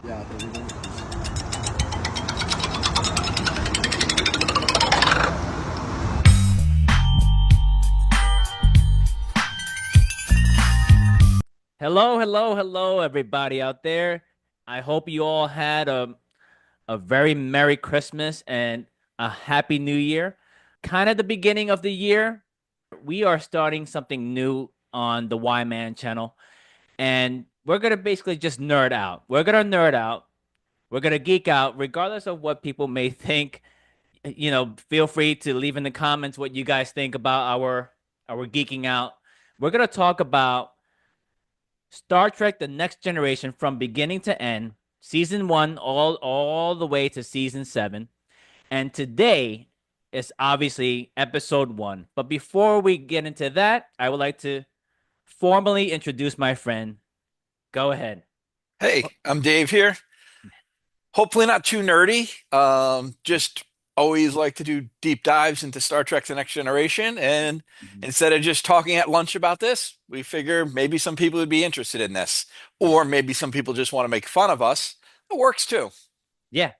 야, 너 이거 Hello, hello, hello, everybody out there. I hope you all had a very Merry Christmas and a Happy New Year. Kind of the beginning of the year, we are starting something new on the Y Man channel, and we're gonna basically just nerd out. We're gonna nerd out. We're gonna geek out, regardless of what people may think. Feel free to leave in the comments what you guys think about our geeking out. We're gonna talk about Star Trek: The Next Generation from beginning to end, season 1 all the way to season 7. And today is obviously episode 1. But before we get into that, I would like to formally introduce my friend. Go ahead. Hey, I'm Dave here. Hopefully not too nerdy. Just always like to do deep dives into Star Trek: The Next Generation. And Mhm. instead of just talking at lunch about this, we figure maybe some people would be interested in this. Or maybe some people just want to make fun of us. It works too. Yeah.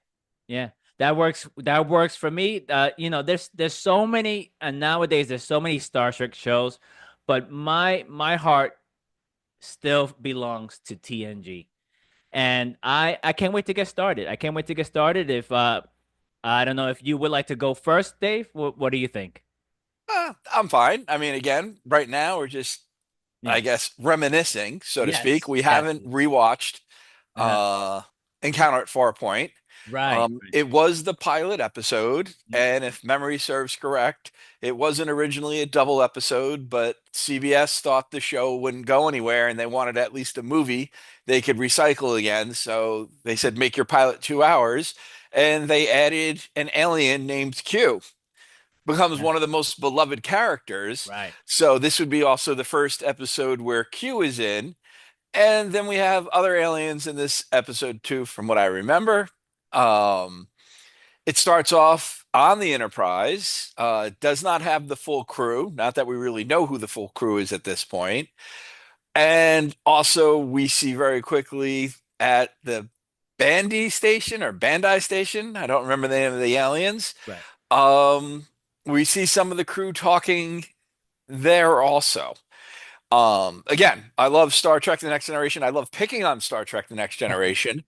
Yeah. That works. That works for me. There's so many, and nowadays there's so many Star Trek shows, but my heart still belongs to TNG. And I can't wait to get started. I can't wait to get started. If I don't know if you would like to go first, Dave. What do you think? I'm fine. I mean, again, right now we're just, I Yeah. guess, reminiscing, so to speak. Yes. We Yes. haven't rewatched Uh-huh. uh, Encounter at Farpoint. Right. Right. It was the pilot episode, Yep. and if memory serves correct, it wasn't originally a double episode, but CBS thought the show wouldn't go anywhere, and they wanted at least a movie they could recycle again. So they said, make your pilot 2 hours, and they added an alien named Q. Becomes Yeah. one of the most beloved characters. Right. So this would be also the first episode where Q is in. And then we have other aliens in this episode too, from what I remember. Um, it starts off on the Enterprise. It does not have the full crew. Not that we really know who the full crew is at this point. And also, we see very quickly at the Bandai station. I don't remember the name of the aliens. Right. Um, we see some of the crew talking there also. Again, I love Star Trek: The Next Generation. I love picking on Star Trek: The Next Generation.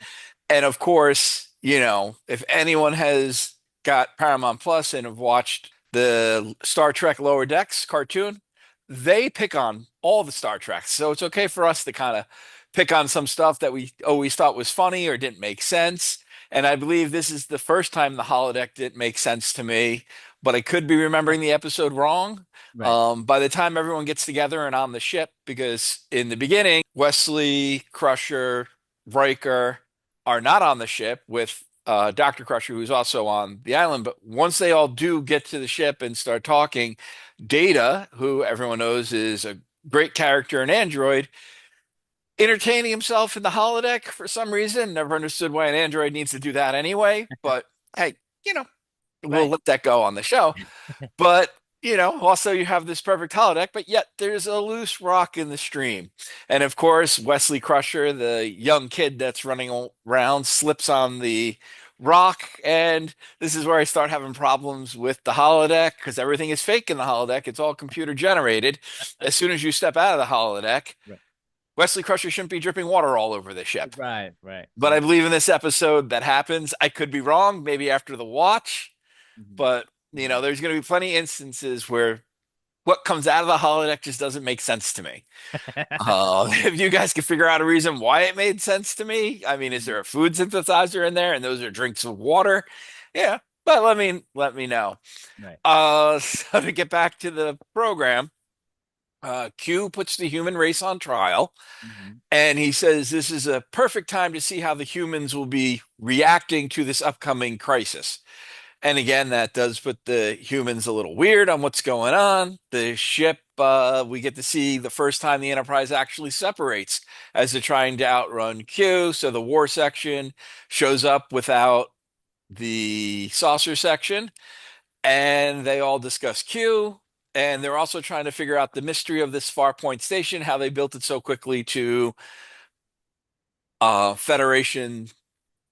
And of course, if anyone has got Paramount Plus and have watched the Star Trek Lower Decks cartoon, they pick on all the Star Treks. So it's okay for us to kind of pick on some stuff that we always thought was funny or didn't make sense. And I believe this is the first time the holodeck didn't make sense to me, but I could be remembering the episode wrong. Right. By the time everyone gets together and on the ship, because in the beginning, Wesley, Crusher, Riker are not on the ship with Dr. Crusher, who's also on the island. But once they all do get to the ship and start talking, Data, who everyone knows is a great character in Android, entertaining himself in the holodeck for some reason. Never understood why an android needs to do that anyway. But hey, you know, we'll Right. let that go on the show. But also you have this perfect holodeck, but yet there's a loose rock in the stream. And of course, Wesley Crusher, the young kid that's running around, slips on the rock. And this is where I start having problems with the holodeck because everything is fake in the holodeck. It's all computer generated. As soon as you step out of the holodeck, Right. Wesley Crusher shouldn't be dripping water all over the ship. Right. Right. But I Right. believe in this episode that happens. I could be wrong, maybe after the watch, Mhm. but Mhm. there's going to be plenty of instances where what comes out of the holodeck just doesn't make sense to me. If you guys can figure out a reason why it made sense to me, I mean, is there a food synthesizer in there and those are drinks of water? Yeah, but let me know. Right. So to get back to the program, Q puts the human race on trial, Mhm. and he says this is a perfect time to see how the humans will be reacting to this upcoming crisis. And again, that does put the humans a little weird on what's going on. The ship, we get to see the first time the Enterprise actually separates as they're trying to outrun Q. So the war section shows up without the saucer section, and they all discuss Q. And they're also trying to figure out the mystery of this Farpoint station, how they built it so quickly to Federation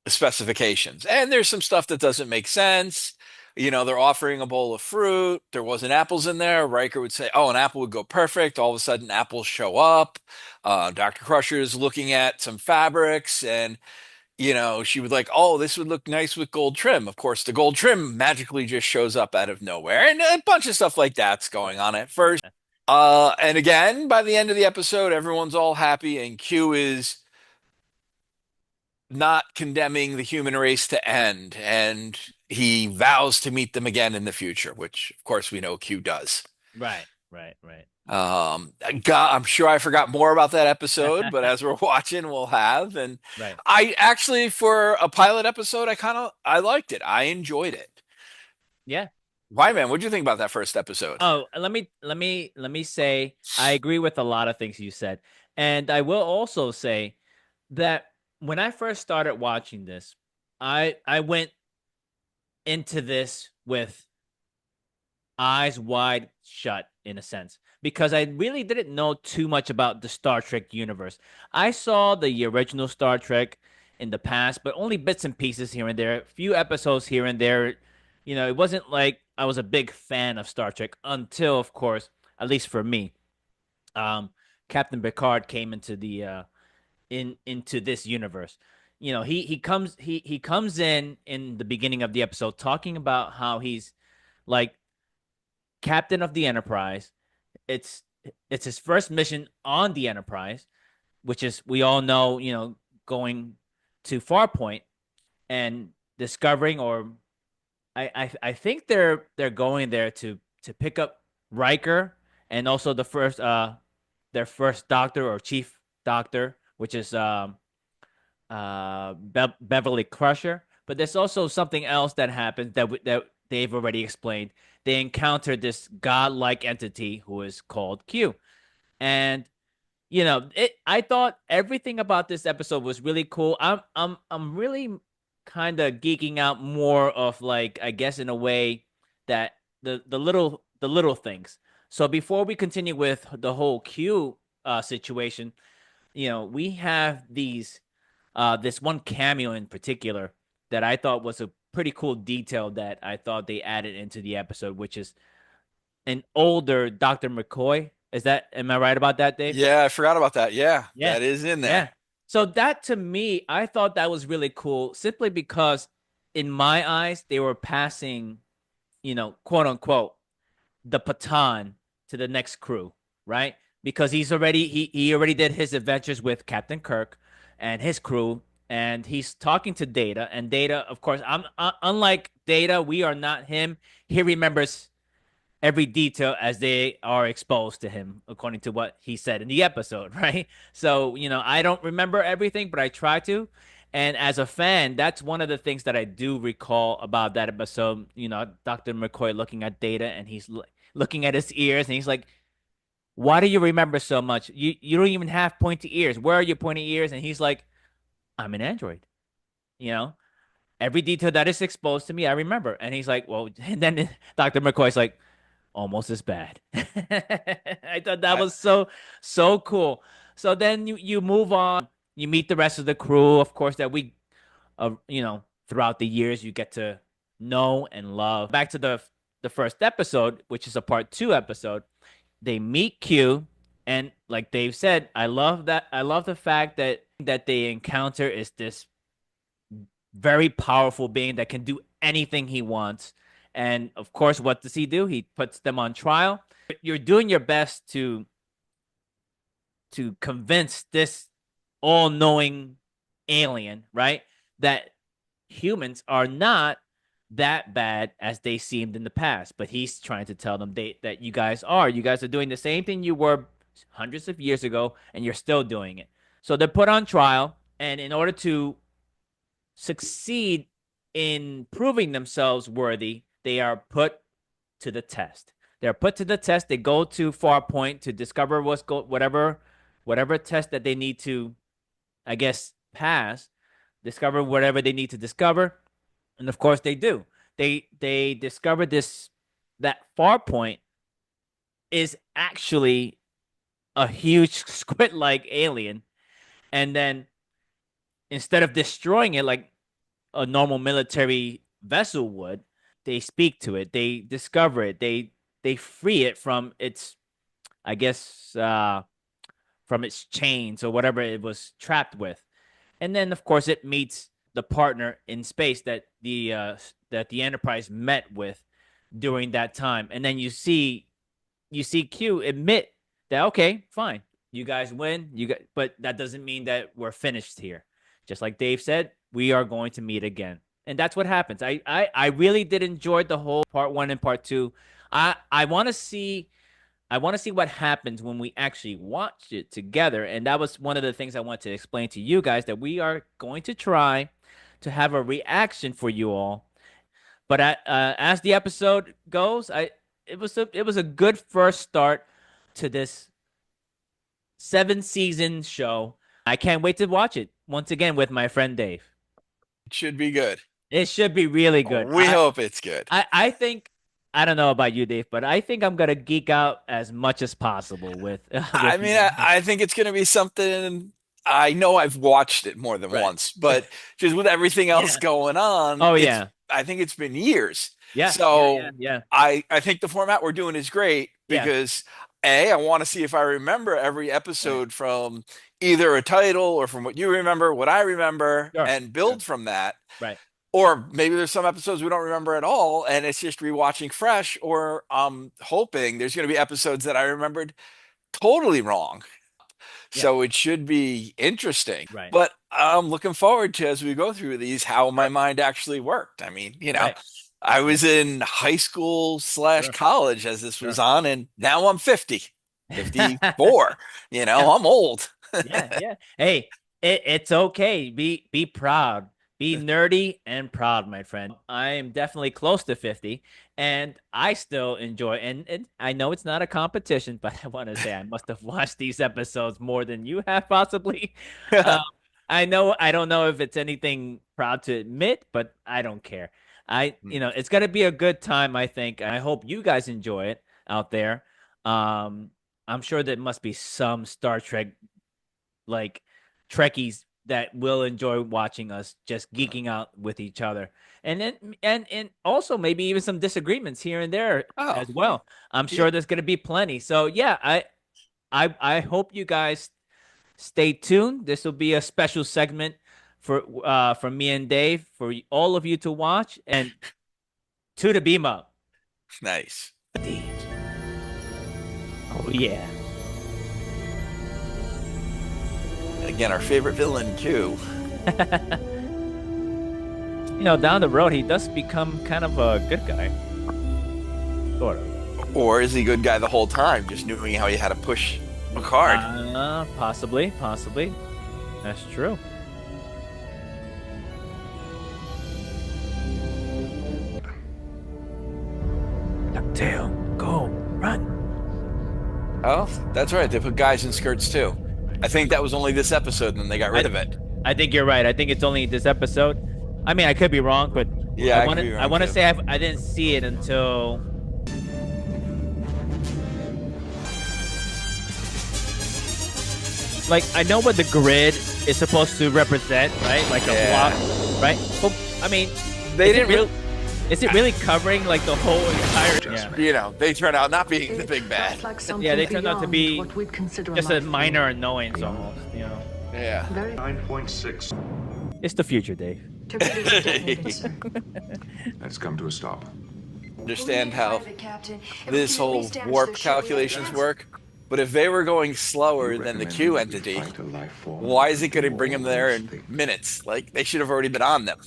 specifications. And there's some stuff that doesn't make sense. You know, they're offering a bowl of fruit. There wasn't apples in there. Riker would say, "Oh, an apple would go perfect." All of a sudden, apples show up. Dr. Crusher is looking at some fabrics, and she would like, "Oh, this would look nice with gold trim." Of course, the gold trim magically just shows up out of nowhere, and a bunch of stuff like that's going on at first. And again, by the end of the episode, everyone's all happy, and Q is not condemning the human race to end, and he vows to meet them again in the future, which of course we know Q does. Right, right, right. I'm sure I forgot more about that episode, but as we're watching, we'll have. And Right. I actually, for a pilot episode, I liked it. I enjoyed it. Yeah. Why, man? What'd you think about that first episode? Oh, let me say I agree with a lot of things you said. And I will also say that when I first started watching this, I went into this with eyes wide shut in a sense because I really didn't know too much about the Star Trek universe. I saw the original Star Trek in the past, but only bits and pieces here and there, a few episodes here and there. It wasn't like I was a big fan of Star Trek until, of course, at least for me, um, Captain Picard came into the into this universe. He comes in the beginning of the episode talking about how he's like captain of the Enterprise. It's it's his first mission on the Enterprise, which is we all know, going to Farpoint and discovering, or I think they're going there to pick up Riker and also their first doctor or chief doctor, which is Beverly Crusher. But there's also something else that happens that they've already explained. They encounter this godlike entity who is called Q, and I thought everything about this episode was really cool. I'm really kind of geeking out more of, like, I guess in a way that the little things. So before we continue with the whole Q situation, we have this one cameo in particular that I thought was a pretty cool detail that I thought they added into the episode, which is an older Dr. McCoy. Am I right about that, Dave? Yeah, I forgot about that. Yeah, Yeah. that is in Yeah. there. So that, to me, I thought that was really cool simply because in my eyes, they were passing, quote unquote, the baton to the next crew, right? Because he already did his adventures with Captain Kirk and his crew, and he's talking to Data. And Data, of course, unlike Data, we are not him. He remembers every detail as they are exposed to him, according to what he said in the episode, right? So, I don't remember everything, but I try to. And as a fan, that's one of the things that I do recall about that episode. Dr. McCoy looking at Data, and he's looking at his ears, and he's like, "Why do you remember so much? You don't even have pointy ears. Where are your pointy ears?" And he's like, "I'm an android. You know, every detail that is exposed to me, I remember." And he's like, "Well," and then Dr. McCoy's like, "Almost as bad." I thought that I, was so cool. So then you move on. You meet the rest of the crew, of course, that throughout the years you get to know and love. Back to the first episode, which is a part two episode. They meet Q, and like Dave said, I love that. I love the fact that they encounter is this very powerful being that can do anything he wants. And of course, what does he do? He puts them on trial. You're doing your best to convince this all-knowing alien, right, that humans are not that bad as they seemed in the past. But he's trying to tell them that you guys are. You guys are doing the same thing you were hundreds of years ago, and you're still doing it. So they're put on trial, and in order to succeed in proving themselves worthy, they are put to the test. They're put to the test. They go to Farpoint to discover whatever test that they need to, I guess, pass. Discover whatever they need to discover, and of course they do. They discover that Farpoint is actually a huge squid-like alien, and then instead of destroying it like a normal military vessel would. They speak to it, they discover it, they free it from its, I guess, from its chains or whatever it was trapped with. And then of course it meets the partner in space that the Enterprise met with during that time. And then you see Q admit that, okay, fine, you guys win, but that doesn't mean that we're finished here. Just like Dave said, we are going to meet again, and that's what happens. I really did enjoy the whole part one and part two. I want to see what happens when we actually watch it together, and that was one of the things I want to explain to you guys, that we are going to try to have a reaction for you all. But as the episode goes, I it was a good first start to this 7 season show. I can't wait to watch it once again with my friend Dave. It should be good. It should be really good. We hope it's good. I think, I don't know about you, Dave, but I think I'm gonna geek out as much as possible with I with mean, you. I think it's going to be something. I know I've watched it more than Right. once, but just with everything else Yeah. going on, Oh it's. yeah. I think it's been years. Yeah. Yeah. Yeah. So Yeah. I think the format we're doing is great Yeah. because I want to see if I remember every Right. episode from either a title or from what you remember, what I remember, Sure. and Sure. build from that. Right. Or maybe there's some episodes we don't remember at all, and it's just rewatching fresh. Or I'm hoping there's going to be episodes that I remembered totally wrong. Yeah. So it should be interesting. Right. But I'm looking forward to, as we go through these, how my Sure. mind actually worked. I mean, Right. I Yeah. was in high school slash Sure. college as this was Sure. on, and now I'm 50, 54. Yeah. I'm old. Yeah, yeah. Hey, it's okay. Be proud. Be nerdy and proud, my friend. I am definitely close to 50, and I still enjoy, and I know it's not a competition, but I want to say I must have watched these episodes more than you have possibly. Um, I don't know if it's anything proud to admit, but I don't care. It's gonna be a good time, I think. I hope you guys enjoy it out there. Um, I'm sure there must be some Star Trek, like, Trekkies that will enjoy watching us just geeking out with each other. And then and also maybe even some disagreements here and there Oh, as well. I'm yeah, sure there's going to be plenty. So yeah, I hope you guys stay tuned. This will be a special segment for me and Dave, for all of you to watch, and to the beam up. nice. Oh yeah. Again, our favorite villain, Q. Down the road he does become kind of a good guy. Sort of. Or is he a good guy the whole time, just knowing how he had to push a card? Possibly, possibly. That's true. Ducktail, go, run. Oh, that's right. They put guys in skirts too. I think that was only this episode, and then they got rid I, of it. I think you're right. I think it's only this episode. I mean, I could be wrong, but Yeah, I could be I wrong want to too. say I didn't see it until. Like, I know what the grid is supposed to represent, right? Like a Yeah. block, right? But I mean, They is it didn't real? really, Is it really covering like the whole entire? Yeah. they turn out not being the big bad. Yeah, they turned out to be what we'd consider just a life form. minor annoyance almost. Yeah. Very 9.6. It's the future, Dave. torpedoes are detonated, sir. Let's come to a stop. Understand how Captain. If we this can at whole least damage warp their ship, we have calculations chance. work, but if they were going slower You than the recommend Q we entity, fight a life form why is it that going to bring them there in always think? minutes? Like they should have already been on them.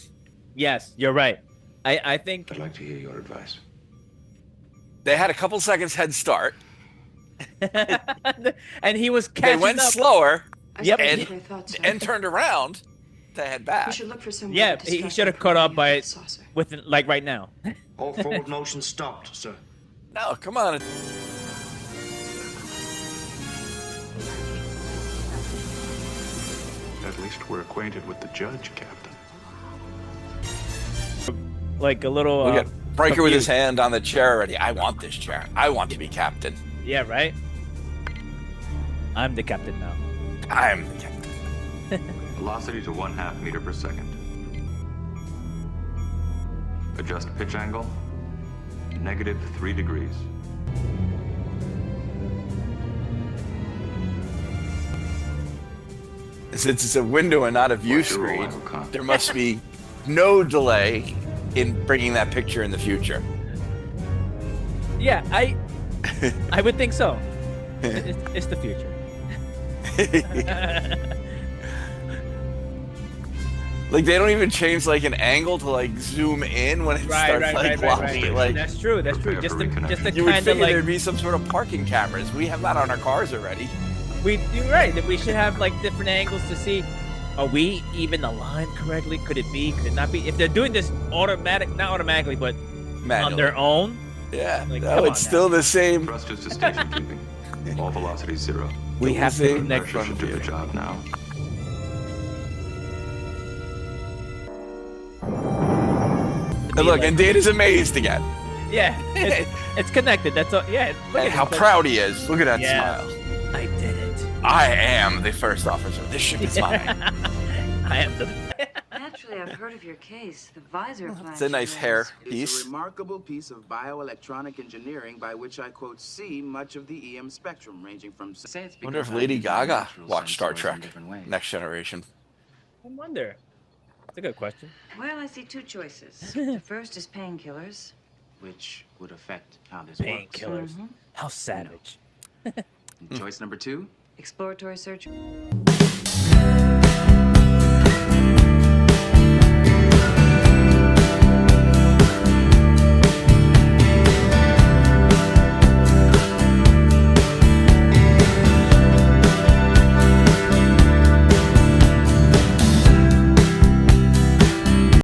Yes, you're right. I think I'd like to hear your advice. They had a couple seconds head start. and he was They catching went up. slower I Yep. suppose and what I thought, sir. and turned around to head We back. should look for some Yeah, way to he distract should have them caught from up the by UFO saucer. within, like, right now. All forward motion stopped, sir. No, come on. At least we're acquainted with the judge, Captain. Like a little. We got Breaker with his confused. hand on the chair already. I want this chair. I want to be captain. Yeah, right. I'm the captain now. I'm the captain. Velocity to 0.5 meter per second. Adjust pitch angle. -3 degrees. Since it's a window and not a view Watch your roll, screen, Icon. there must be no delay in bringing that picture in the future. Yeah, I would think so. It's the future. Like they don't even change like an angle to like zoom in when it starts locking. Like That's true. That's true. Prepare Just for to reconnection. you would kind of figure like there'd be some sort of parking cameras. We have that on our cars already. you're right. That we should have like different angles to see. Are we even aligned correctly? Could it be? Could it not be? If they're doing this not automatically, but on Manually. their own. Yeah, Like, no, come it's on still now. the same. Thrusters to station keeping. All velocities 0. We have to Same connect. Pressure should do the job now. And look, and Data's amazed again. Yeah, it's connected. That's all. Yeah, look And at how that. proud he is. Look at that Yeah. smile. I did it. I am the first officer. This ship is mine. I am the. Naturally, I've heard of your case. The visor flash. It's a nice hair It's a piece. remarkable piece of bioelectronic engineering by which I quote see much of the EM spectrum ranging from I wonder if Lady Gaga watched Star Trek Next Generation. I wonder. That's a good question. Well, I see two choices. The first is painkillers. which would affect how this works. Painkillers. How savage. And choice number 2, Exploratory surgery.